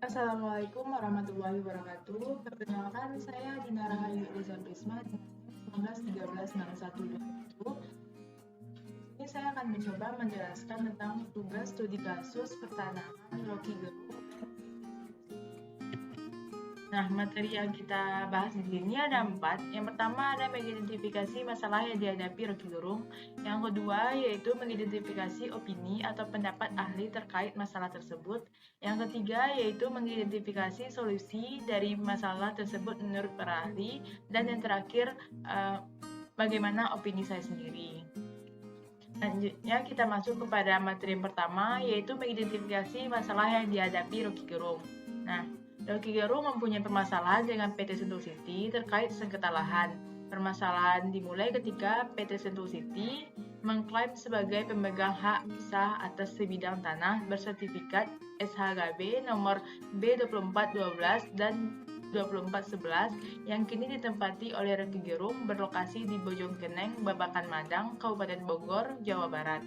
Assalamualaikum warahmatullahi wabarakatuh. Perkenalkan, saya Dina Rahayu Eliza Prisma dengan 19136120. Ini saya akan mencoba menjelaskan tentang tugas studi kasus pertanahan Rocky Gerung. Nah, materi yang kita bahas di sini ada 4. Yang pertama ada mengidentifikasi masalah yang dihadapi Rocky Gerung. Yang kedua yaitu mengidentifikasi opini atau pendapat ahli terkait masalah tersebut. Yang ketiga yaitu mengidentifikasi solusi dari masalah tersebut menurut para ahli. Dan yang terakhir bagaimana opini saya sendiri. Selanjutnya kita masuk kepada materi yang pertama yaitu mengidentifikasi masalah yang dihadapi Rocky Gerung. Nah, Rocky Gerung mempunyai permasalahan dengan PT Sentul City terkait sengketa lahan. Permasalahan dimulai ketika PT Sentul City mengklaim sebagai pemegang hak sah atas sebidang tanah bersertifikat SHGB nomor B2412 dan 2411 yang kini ditempati oleh Rocky Gerung berlokasi di Bojongkeneng, Babakan Madang, Kabupaten Bogor, Jawa Barat.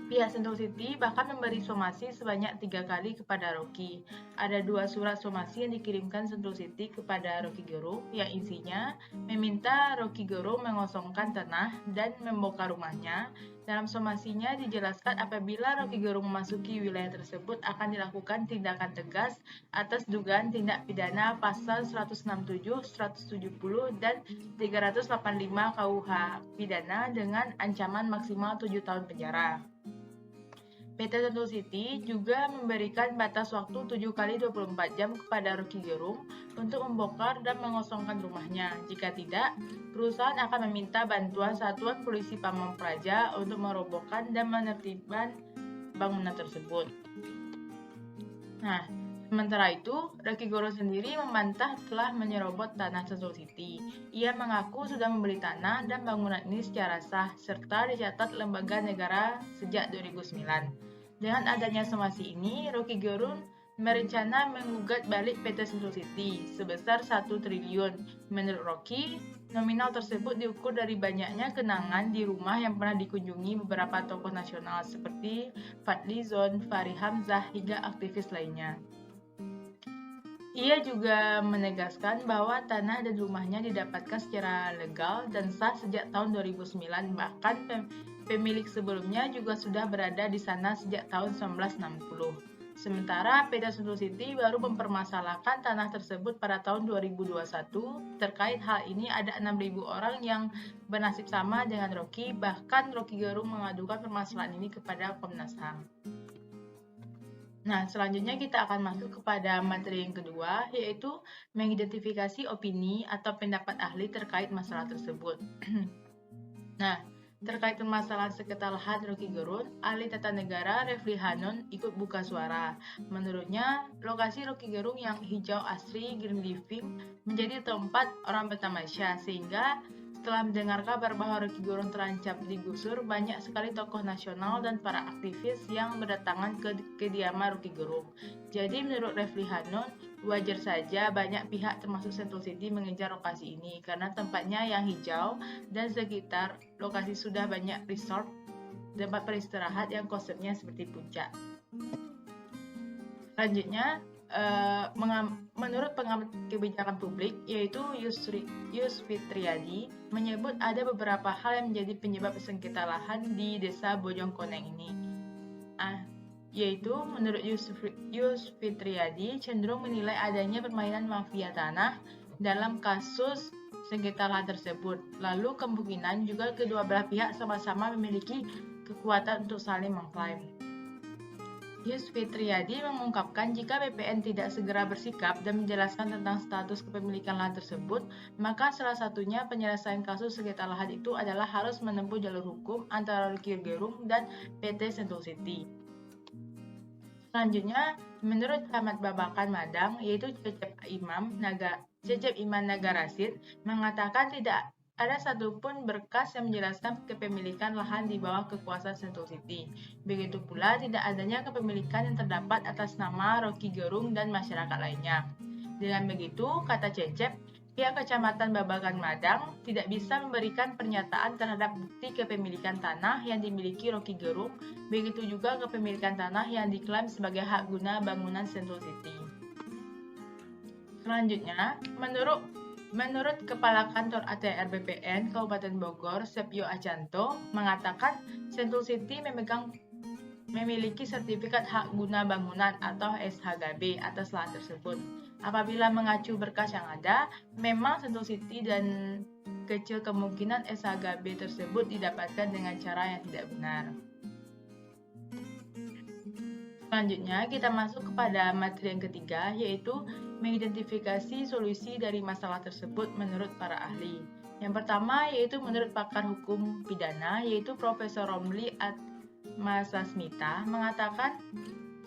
Pihak Sentul City bahkan memberi somasi sebanyak 3 kali kepada Rocky. Ada 2 surat somasi yang dikirimkan Sentul City kepada Rocky Gerung yang isinya meminta Rocky Gerung mengosongkan tanah dan membongkar rumahnya. Dalam somasinya dijelaskan apabila Rocky Gerung memasuki wilayah tersebut akan dilakukan tindakan tegas atas dugaan tindak pidana pasal 167, 170, dan 385 KUH pidana dengan ancaman maksimal 7 tahun penjara. PT Sentul City juga memberikan batas waktu 7 kali 24 jam kepada Rocky Gerung untuk membongkar dan mengosongkan rumahnya. Jika tidak, perusahaan akan meminta bantuan Satuan Polisi Pamong Praja untuk merobohkan dan menertibkan bangunan tersebut. Nah, sementara itu, Rocky Gerung sendiri membantah telah menyerobot tanah Sentul City. Ia mengaku sudah membeli tanah dan bangunan ini secara sah, serta dicatat lembaga negara sejak 2009. Dengan adanya somasi ini, Rocky Gerung merencana menggugat balik PT Sentul City sebesar 1 triliun. Menurut Rocky, nominal tersebut diukur dari banyaknya kenangan di rumah yang pernah dikunjungi beberapa tokoh nasional seperti Fadly Zon, Fahri Hamzah, hingga aktivis lainnya. Ia juga menegaskan bahwa tanah dan rumahnya didapatkan secara legal dan sah sejak tahun 2009, bahkan pemilik sebelumnya juga sudah berada di sana sejak tahun 1960. Sementara PT Sentul City baru mempermasalahkan tanah tersebut pada tahun 2021. Terkait hal ini ada 6.000 orang yang bernasib sama dengan Rocky, bahkan Rocky Gerung mengadukan permasalahan ini kepada Komnas HAM. Nah, selanjutnya kita akan masuk kepada materi yang kedua, yaitu mengidentifikasi opini atau pendapat ahli terkait masalah tersebut. Nah, terkait permasalahan sengketa lahan Rocky Gerung, ahli tata negara Refli Hanon ikut buka suara. Menurutnya, lokasi Rocky Gerung yang hijau asri green living menjadi tempat orang bertamasya, sehingga setelah mendengar kabar bahwa Rocky Gerung terancam digusur, banyak sekali tokoh nasional dan para aktivis yang berdatangan ke kediaman Rocky Gerung. Jadi menurut Refli Hanon, wajar saja banyak pihak termasuk Sentul City mengejar lokasi ini karena tempatnya yang hijau dan sekitar lokasi sudah banyak resort, tempat beristirahat yang konsepnya seperti puncak. Selanjutnya, menurut pengamat kebijakan publik yaitu Yus Fitriadi menyebut ada beberapa hal yang menjadi penyebab sengketa lahan di desa Bojongkoneng ini. Yaitu menurut Yus Fitriadi cenderung menilai adanya permainan mafia tanah dalam kasus sengketa lahan tersebut. Lalu kemungkinan juga kedua belah pihak sama-sama memiliki kekuatan untuk saling mengklaim. Yus Fitriadi mengungkapkan jika BPN tidak segera bersikap dan menjelaskan tentang status kepemilikan lahan tersebut, maka salah satunya penyelesaian kasus sengketa lahan itu adalah harus menempuh jalur hukum antara Rocky Gerung dan PT Sentul City. Selanjutnya, menurut Camat Babakan Madang, yaitu Cecep Iman Nagarasid, mengatakan tidak ada satupun berkas yang menjelaskan kepemilikan lahan di bawah kekuasaan Sentul City. Begitu pula tidak adanya kepemilikan yang terdapat atas nama Rocky Gerung dan masyarakat lainnya. Dengan begitu, kata Cecep, pihak Kecamatan Babakan Madang tidak bisa memberikan pernyataan terhadap bukti kepemilikan tanah yang dimiliki Rocky Gerung, begitu juga kepemilikan tanah yang diklaim sebagai hak guna bangunan Sentul City. Selanjutnya, menurut Kepala Kantor ATR BPN Kabupaten Bogor, Sepio Acanto, mengatakan Sentul City memiliki sertifikat hak guna bangunan atau SHGB atas lahan tersebut. Apabila mengacu berkas yang ada, memang Sentul City dan kecil kemungkinan SHGB tersebut didapatkan dengan cara yang tidak benar. Selanjutnya, kita masuk kepada materi yang ketiga, yaitu mengidentifikasi solusi dari masalah tersebut menurut para ahli. Yang pertama, yaitu menurut pakar hukum pidana, yaitu Profesor Romli Atmasasmita, mengatakan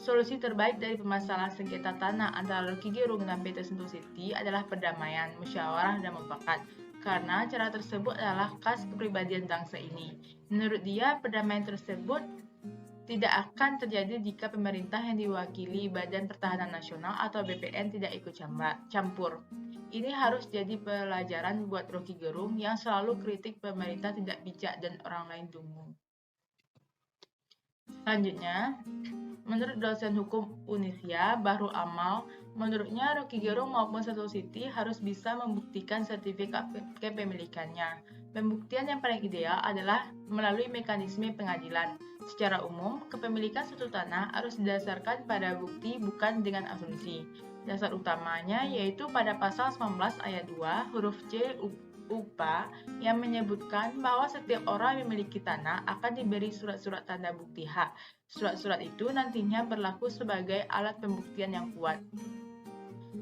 solusi terbaik dari permasalahan sengketa tanah antara Rocky Gerung dan PT Sentul City adalah perdamaian, musyawarah, dan mufakat. Karena cara tersebut adalah khas kepribadian bangsa ini. Menurut dia, perdamaian tersebut tidak akan terjadi jika pemerintah yang diwakili Badan Pertahanan Nasional atau BPN tidak ikut campur. Ini harus jadi pelajaran buat Rocky Gerung yang selalu kritik pemerintah tidak bijak dan orang lain dungu. Selanjutnya, menurut dosen hukum Unisya, Bahrul Amal, menurutnya Rocky Gerung maupun Sentul City harus bisa membuktikan sertifikat kepemilikannya. Pembuktian yang paling ideal adalah melalui mekanisme pengadilan. Secara umum, kepemilikan suatu tanah harus didasarkan pada bukti bukan dengan asumsi. Dasar utamanya yaitu pada pasal 19 ayat 2 huruf C UPA yang menyebutkan bahwa setiap orang yang memiliki tanah akan diberi surat-surat tanda bukti hak. Surat-surat itu nantinya berlaku sebagai alat pembuktian yang kuat.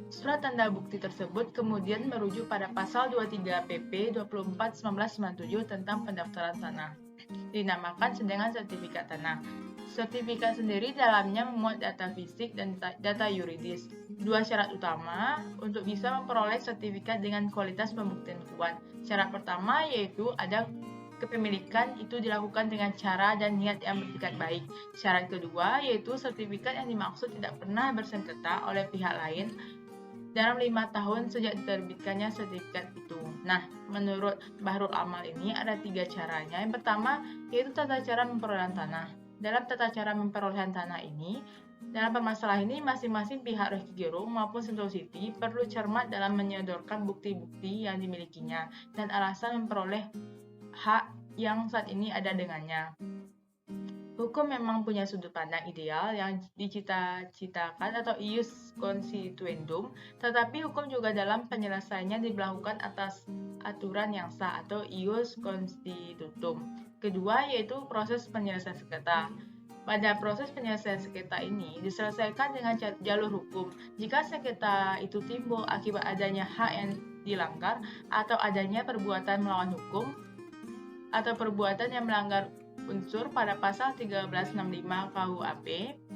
Surat tanda bukti tersebut kemudian merujuk pada pasal 23 PP 24 1997 tentang pendaftaran tanah, dinamakan dengan sertifikat tanah. Sertifikat sendiri dalamnya memuat data fisik dan data yuridis. Dua syarat utama untuk bisa memperoleh sertifikat dengan kualitas pembuktian kuat. Syarat pertama yaitu ada kepemilikan itu dilakukan dengan cara dan niat yang beretikat baik. Syarat kedua yaitu sertifikat yang dimaksud tidak pernah bersengketa oleh pihak lain dalam 5 tahun sejak diterbitkannya sertifikat itu. Nah, menurut Bahrul Amal ini ada 3 caranya. Yang pertama yaitu tata cara memperoleh tanah. Dalam tata cara memperolehan tanah ini, dalam permasalahan ini masing-masing pihak Rocky Gerung maupun Sentul City perlu cermat dalam menyodorkan bukti-bukti yang dimilikinya dan alasan memperoleh hak yang saat ini ada dengannya. Hukum memang punya sudut pandang ideal yang dicita-citakan atau ius constituendum, tetapi hukum juga dalam penyelesaiannya diberlakukan atas aturan yang sah atau ius constitutum. Kedua yaitu proses penyelesaian sengketa. Pada proses penyelesaian sengketa ini diselesaikan dengan jalur hukum. Jika sengketa itu timbul akibat adanya hak yang dilanggar atau adanya perbuatan melawan hukum atau perbuatan yang melanggar unsur pada pasal 1365 KUHP,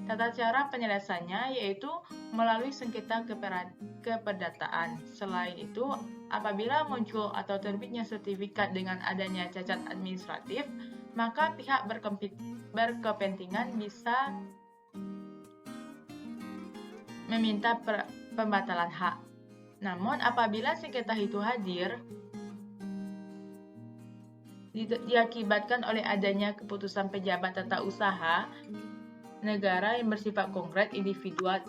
tata cara penyelesaiannya yaitu melalui sengketa keperdataan. Selain itu, apabila muncul atau terbitnya sertifikat dengan adanya cacat administratif, maka pihak berkepentingan bisa meminta pembatalan hak. Namun, apabila sengketa itu hadir, diakibatkan oleh adanya keputusan pejabat tata usaha negara yang bersifat konkret individual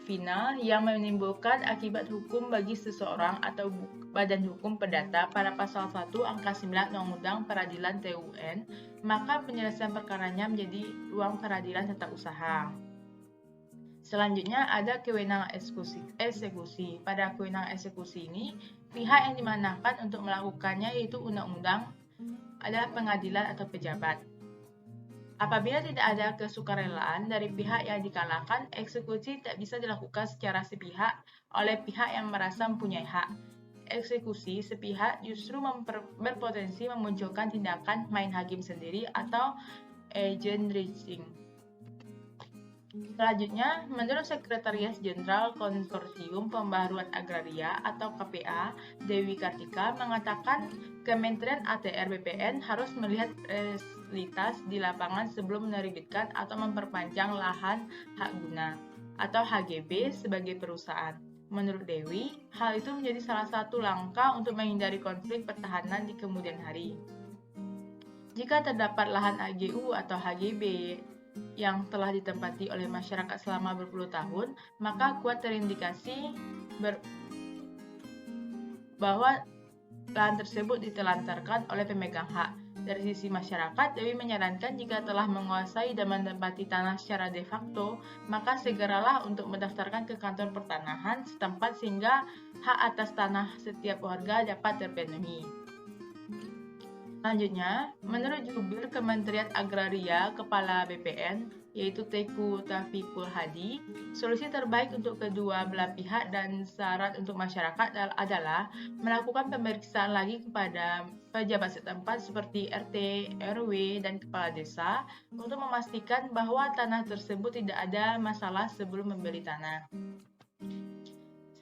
final yang menimbulkan akibat hukum bagi seseorang atau badan hukum perdata pada pasal 1 angka 9 Undang-Undang Peradilan TUN, maka penyelesaian perkaranya menjadi ruang peradilan tata usaha. Selanjutnya ada kewenangan eksekusi. Pada kewenangan eksekusi ini, pihak yang dimanakan untuk melakukannya yaitu undang-undang adalah pengadilan atau pejabat. Apabila tidak ada kesukarelaan dari pihak yang dikalahkan, eksekusi tidak bisa dilakukan secara sepihak oleh pihak yang merasa mempunyai hak. Eksekusi sepihak justru berpotensi memunculkan tindakan main hakim sendiri atau agent reaching. Selanjutnya, menurut Sekretaris Jenderal Konsorsium Pembaharuan Agraria atau KPA, Dewi Kartika mengatakan Kementerian ATR BPN harus melihat realitas di lapangan sebelum menerbitkan atau memperpanjang lahan hak guna atau HGB sebagai perusahaan. Menurut Dewi, hal itu menjadi salah satu langkah untuk menghindari konflik pertahanan di kemudian hari. Jika terdapat lahan AGU atau HGB yang telah ditempati oleh masyarakat selama berpuluh tahun, maka kuat terindikasi bahwa lahan tersebut ditelantarkan oleh pemegang hak. Dari sisi masyarakat, Dewi menyarankan jika telah menguasai dan menempati tanah secara de facto, maka segeralah untuk mendaftarkan ke kantor pertanahan setempat sehingga hak atas tanah setiap warga dapat terpenuhi. Selanjutnya, menurut Jubir Kementerian Agraria Kepala BPN, yaitu Teku Taufikul Hadi, solusi terbaik untuk kedua belah pihak dan syarat untuk masyarakat adalah melakukan pemeriksaan lagi kepada pejabat setempat seperti RT, RW, dan kepala desa untuk memastikan bahwa tanah tersebut tidak ada masalah sebelum membeli tanah.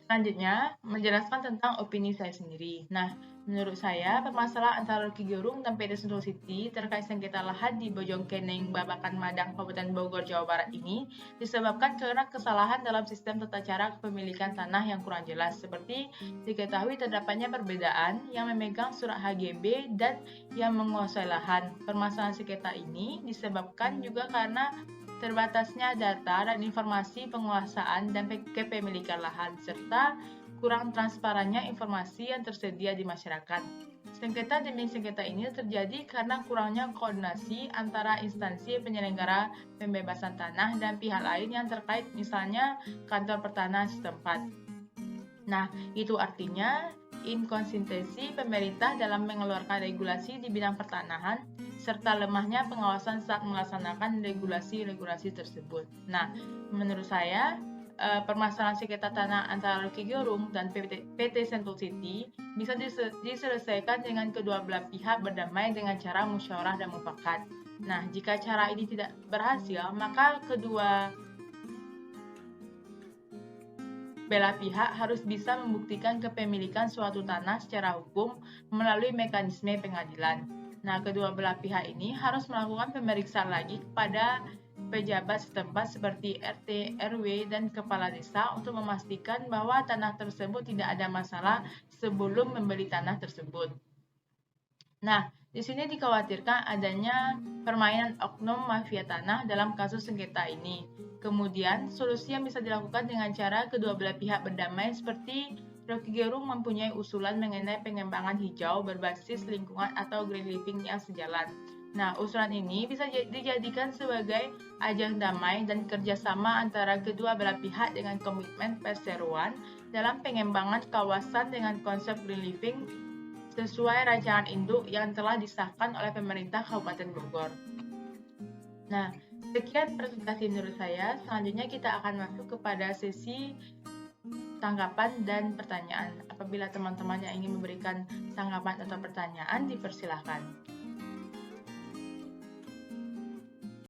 Selanjutnya, menjelaskan tentang opini saya sendiri. Nah, menurut saya, permasalahan antara Roky Gerung dan PT Sentul City terkait sengketa lahan di Bojongkeneng, Babakan Madang, Kabupaten Bogor, Jawa Barat ini disebabkan karena kesalahan dalam sistem tata cara kepemilikan tanah yang kurang jelas, seperti diketahui terdapatnya perbedaan yang memegang surat HGB dan yang menguasai lahan. Permasalahan sengketa ini disebabkan juga karena terbatasnya data dan informasi penguasaan dan kepemilikan lahan, serta kurang transparannya informasi yang tersedia di masyarakat. Sengketa demi sengketa ini terjadi karena kurangnya koordinasi antara instansi penyelenggara pembebasan tanah dan pihak lain yang terkait, misalnya kantor pertanahan setempat. Nah, itu artinya inkonsistensi pemerintah dalam mengeluarkan regulasi di bidang pertanahan serta lemahnya pengawasan saat melaksanakan regulasi-regulasi tersebut. Nah, menurut saya, permasalahan sengketa tanah antara Roky Gerung dan PT Sentul City bisa diselesaikan dengan kedua belah pihak berdamai dengan cara musyawarah dan mufakat. Nah, jika cara ini tidak berhasil, maka kedua belah pihak harus bisa membuktikan kepemilikan suatu tanah secara hukum melalui mekanisme pengadilan. Nah, kedua belah pihak ini harus melakukan pemeriksaan lagi kepada pejabat setempat seperti RT, RW, dan kepala desa untuk memastikan bahwa tanah tersebut tidak ada masalah sebelum membeli tanah tersebut. Nah, di sini dikhawatirkan adanya permainan oknum mafia tanah dalam kasus sengketa ini. Kemudian, solusi yang bisa dilakukan dengan cara kedua belah pihak berdamai seperti Roky Gerung mempunyai usulan mengenai pengembangan hijau berbasis lingkungan atau green living yang sejalan. Nah, usulan ini bisa dijadikan sebagai ajang damai dan kerjasama antara kedua belah pihak dengan komitmen perseroan dalam pengembangan kawasan dengan konsep green living sesuai rancangan induk yang telah disahkan oleh pemerintah Kabupaten Bogor. Nah, sekian presentasi menurut saya. Selanjutnya kita akan masuk kepada sesi tanggapan dan pertanyaan. Apabila teman-teman yang ingin memberikan tanggapan atau pertanyaan, dipersilahkan.